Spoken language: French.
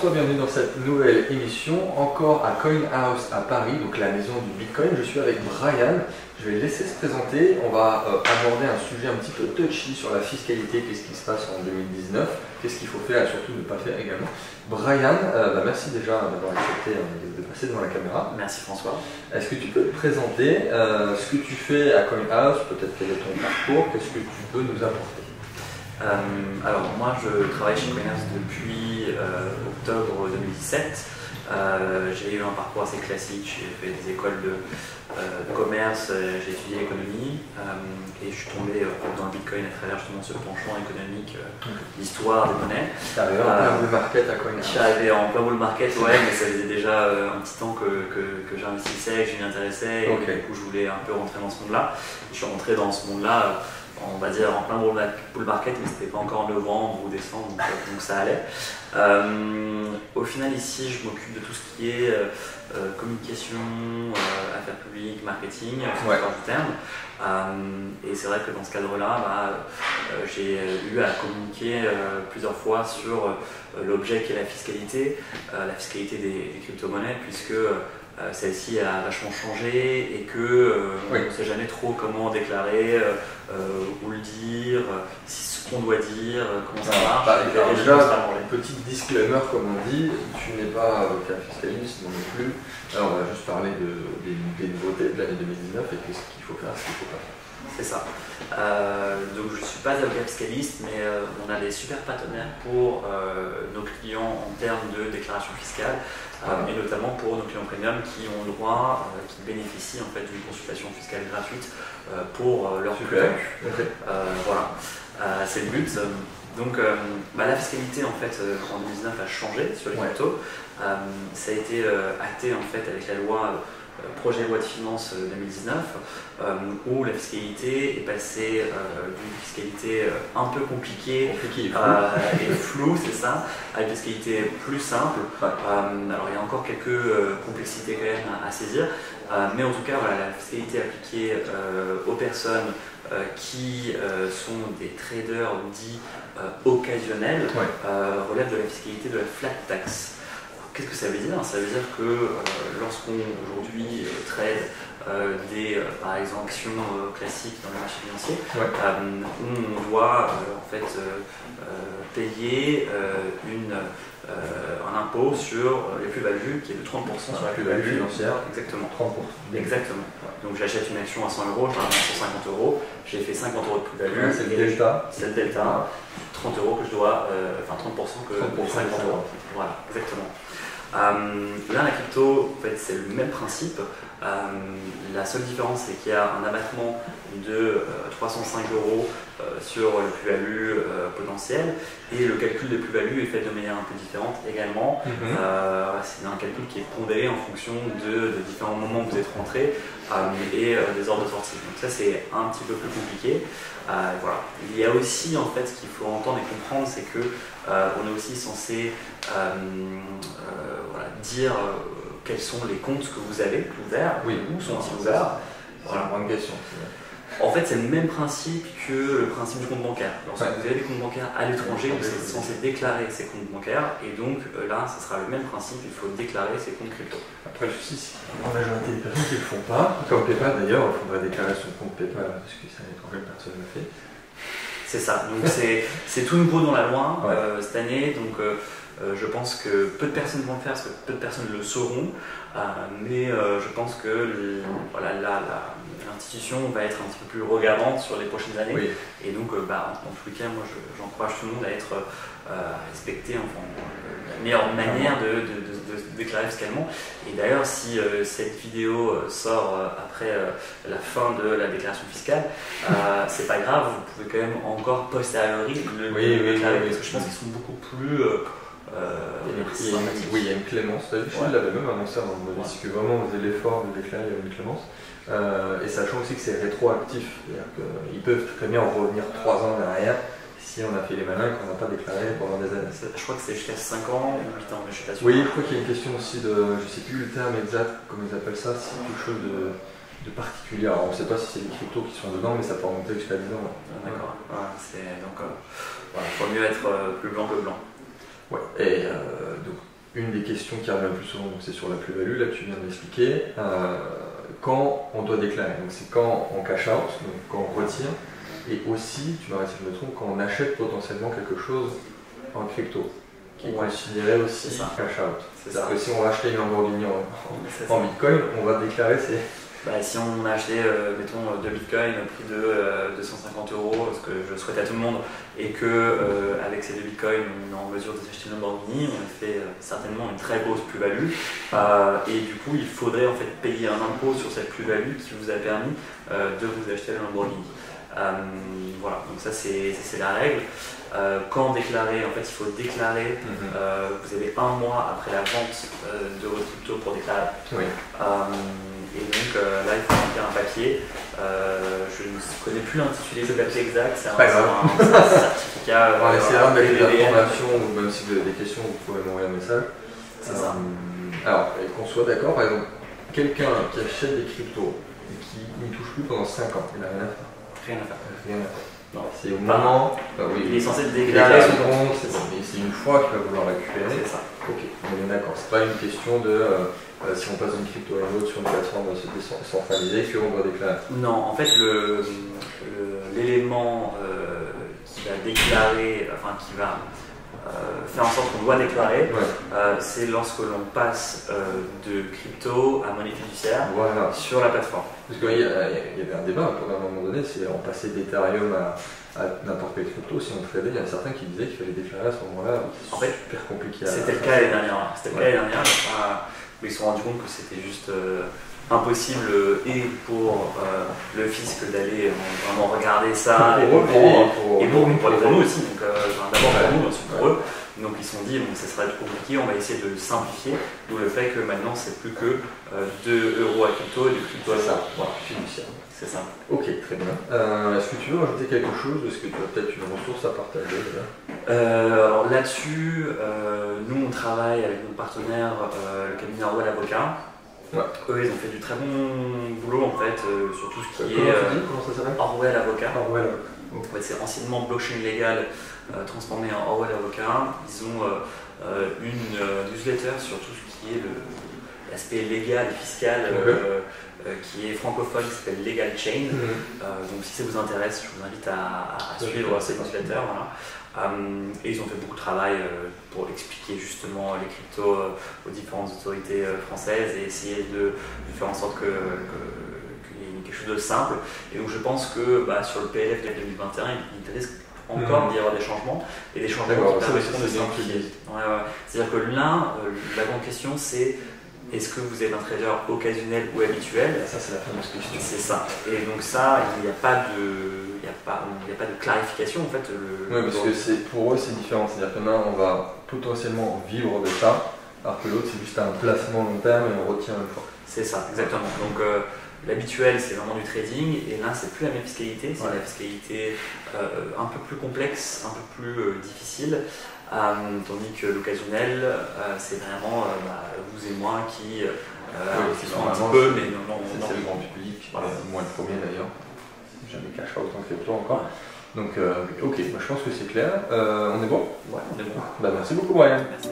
François, bienvenue dans cette nouvelle émission, encore à Coin House à Paris, donc la maison du Bitcoin. Je suis avec Brian, je vais le laisser se présenter. On va aborder un sujet un petit peu touchy sur la fiscalité, qu'est-ce qui se passe en 2019, qu'est-ce qu'il faut faire et surtout ne pas faire également. Brian, merci déjà d'avoir accepté de passer devant la caméra. Merci François. Est-ce que tu peux te présenter ce que tu fais à Coin House, peut-être quel est ton parcours, qu'est-ce que tu peux nous apporter? Alors moi je travaille chez Coinhouse depuis octobre 2017. J'ai eu un parcours assez classique, j'ai fait des écoles de commerce, j'ai étudié l'économie et je suis tombé dans le Bitcoin à travers justement ce penchant économique, l'histoire des monnaies. Tu es arrivé en plein bull market à Coinhouse? Je suis arrivé en plein bull market, ouais, mais ça faisait déjà un petit temps que j'investissais, que je m'y intéressais et du coup je voulais un peu rentrer dans ce monde-là. Je suis rentré dans ce monde-là on va dire en plein bull market, mais c'était pas encore en novembre ou décembre, donc ça allait. Au final ici je m'occupe de tout ce qui est communication, affaires publiques, marketing, ouais. du terme. Et c'est vrai que dans ce cadre-là, j'ai eu à communiquer plusieurs fois sur l'objet qui est la fiscalité des crypto-monnaies, puisque celle-ci a vachement changé et que on ne sait jamais trop comment déclarer, où le dire, ce qu'on doit dire, comment ça marche. Déjà, petit disclaimer comme on dit, tu n'es pas qu'un fiscaliste non plus. Alors on va juste parler des nouveautés de l'année 2019 et qu'est-ce qu'il faut faire, ce qu'il ne faut pas faire. C'est ça. Donc je ne suis pas avocat fiscaliste, mais on a des super partenaires pour nos clients en termes de déclaration fiscale, et notamment pour nos clients premium qui ont le droit, qui bénéficient en fait d'une consultation fiscale gratuite pour leur plus-value. Voilà, c'est le but. Donc la fiscalité en fait en 2019 a changé sur les cryptos. Ça a été acté en fait avec la loi projet loi de finances 2019 où la fiscalité est passée d'une fiscalité un peu compliquée et floue, c'est ça, à une fiscalité plus simple. Alors il y a encore quelques complexités quand même à saisir, mais en tout cas voilà, la fiscalité appliquée aux personnes qui sont des traders dits occasionnels relève de la fiscalité de la flat tax. Qu'est-ce que ça veut dire? Ça veut dire que lorsqu'on aujourd'hui trade par exemple actions classiques dans le marché financier, on doit en fait payer un impôt sur les plus-values qui est de 30% sur la plus-value financière. Exactement. 30%. Exactement. Donc j'achète une action à 100 €, je la vends à 150 €, j'ai fait 50 € de plus-value. C'est le delta. C'est le delta. 30 € que je dois, enfin 30% que 50 €. Voilà, exactement. Là, la crypto, en fait, c'est le même principe. La seule différence, c'est qu'il y a un abattement de 305 € sur le plus-value potentiel et le calcul des plus-values est fait de manière un peu différente également. C'est un calcul qui est pondéré en fonction de différents moments où vous êtes rentré et des ordres de sortie. Donc ça, c'est un petit peu plus compliqué. Voilà. Il y a aussi, en fait, ce qu'il faut entendre et comprendre, c'est que on est aussi censé dire quels sont les comptes que vous avez ouverts, où sont-ils ouverts. Voilà, bonne question. En fait, c'est le même principe que le principe du compte bancaire. Lorsque vous avez des comptes bancaires à l'étranger, vous êtes censé déclarer ces comptes bancaires, et donc là, ce sera le même principe, il faut déclarer ces comptes crypto. Après, le souci, c'est qu'il y a une majorité des personnes qui ne le font pas, comme PayPal d'ailleurs, il faudrait déclarer son compte PayPal, parce que c'est à l'étranger, personne ne le fait. C'est ça, donc c'est tout nouveau dans la loi cette année, donc je pense que peu de personnes vont le faire, parce que peu de personnes le sauront, mais je pense que l'institution va être un petit peu plus regardante sur les prochaines années, et donc dans tous les cas, moi j'encourage tout le monde à être respecté, enfin, la meilleure manière de déclarer fiscalement. Et d'ailleurs, si cette vidéo sort après la fin de la déclaration fiscale, c'est pas grave, vous pouvez quand même encore posteriori le déclarer, parce que je pense qu'ils sont beaucoup plus il y a une clémence, il l'avait même annoncé avant de dire que vraiment vous avez l'effort de déclarer, il y a une clémence. Et sachant aussi que c'est rétroactif, c'est-à-dire qu'ils peuvent très bien en revenir 3 ans derrière si on a fait les malins et qu'on n'a pas déclaré pendant des années. Je crois que c'est jusqu'à 5 ans ou 8 ans, mais je suis pas sûr. Oui, je crois qu'il y a une question aussi de, je ne sais plus le terme exact, comment ils appellent ça, c'est quelque chose de particulier. Alors on ne sait pas si c'est des cryptos qui sont dedans, mais ça peut remonter jusqu'à 10 ans. D'accord, donc il faut mieux être plus blanc que blanc. Et donc une des questions qui revient le plus souvent, c'est sur la plus-value, là tu viens de l'expliquer. Quand on doit déclarer, donc c'est quand on cash out, donc quand on retire, et aussi, tu m'arrêtes si je me trompe, quand on achète potentiellement quelque chose en crypto, qui est considéré aussi cash out. C'est-à-dire que si on va acheter une Lamborghini en Bitcoin, on va déclarer ces... Si on a acheté, mettons, 2 bitcoins au prix de 250 €, ce que je souhaite à tout le monde, et que avec ces 2 bitcoins, on est en mesure de s'acheter une Lamborghini, on a fait certainement une très grosse plus-value. Et du coup, il faudrait en fait payer un impôt sur cette plus-value qui vous a permis de vous acheter la Lamborghini. Voilà, donc ça c'est la règle. Quand déclarer, en fait, il faut déclarer. Vous avez 1 mois après la vente de votre crypto pour déclarer. Oui. Et donc là, il faut remplir un papier. Je ne connais plus l'intitulé du papier exact. C'est un certificat. On essaiera de mettre des informations, ou même si vous avez des questions, vous pouvez m'envoyer un message. C'est ça. Alors, qu'on soit d'accord, par exemple, quelqu'un qui achète des cryptos et qui n'y touche plus pendant 5 ans, il n'a rien à faire. Rien à faire. Rien à faire. Non, c'est au moment. Il est censé déclarer son compte, mais c'est une fois qu'il va vouloir récupérer. C'est ça. Ok, on est d'accord. C'est pas une question de si on passe d'une crypto à une autre sur une plateforme centralisée qu'on doit déclarer. Non, en fait, l'élément qui va déclarer, enfin qui va faire en sorte qu'on doit déclarer, c'est lorsque l'on passe de crypto à monnaie fiduciaire sur la plateforme. Parce qu'il y avait un débat pendant un moment donné, c'est on passait d'Ethereum à n'importe quelle crypto, si on tradait, il y en a certains qui disaient qu'il fallait déclarer à ce moment-là. En fait, super compliqué. C'était le cas l'année dernière. Mais ils se sont rendus compte que c'était juste impossible et pour le fisc d'aller vraiment regarder ça et pour nous aussi. Donc d'abord pour nous, ensuite pour eux. Donc ils se sont dit bon, ça sera trop compliqué, on va essayer de le simplifier. D'où le fait que maintenant c'est plus que 2 € à crypto et du crypto à ça. Voilà, fiduciaire. C'est ça. Ok, très bien. Est-ce que tu veux rajouter quelque chose? Est-ce que tu as peut-être une ressource à partager alors là-dessus, nous on travaille avec nos partenaires, le cabinet Orwell Avocat. Eux ils ont fait du très bon boulot en fait sur tout ce qui est comment ça s'appelle? Orwell Avocat. Orwell. C'est anciennement blockchain légal transformé en Orwell Avocat. Ils ont une newsletter sur tout ce qui est l'aspect légal et fiscal qui est francophone, qui s'appelle Legal Chain. Donc si ça vous intéresse, je vous invite à suivre cette newsletter. Et ils ont fait beaucoup de travail pour expliquer justement les cryptos aux différentes autorités françaises et essayer de faire en sorte qu'il y ait quelque chose de simple. Et donc je pense que sur le PLF de 2021, il risque encore d'y avoir des changements et des changements qui permettront de simplifier. C'est-à-dire que la grande question c'est: est-ce que vous êtes un trader occasionnel ou habituel? Ça, c'est la fameuse question. C'est ça. Et donc ça, il n'y a pas de clarification en fait. Oui, parce que pour eux, c'est différent. C'est-à-dire que l'un, on va potentiellement vivre de ça, alors que l'autre, c'est juste un placement long terme et on retient une fois. C'est ça, exactement. Donc l'habituel, c'est vraiment du trading, et là, c'est plus la même fiscalité. C'est la fiscalité un peu plus complexe, un peu plus difficile. Tandis que l'occasionnel, c'est vraiment vous et moi qui sont un petit peu, mais non. C'est le grand public, moi le premier d'ailleurs. Jamais cash out en crypto encore. Donc, ok, je pense que c'est clair. On est bon? Ouais, on est bon. Merci beaucoup, Brian. Merci.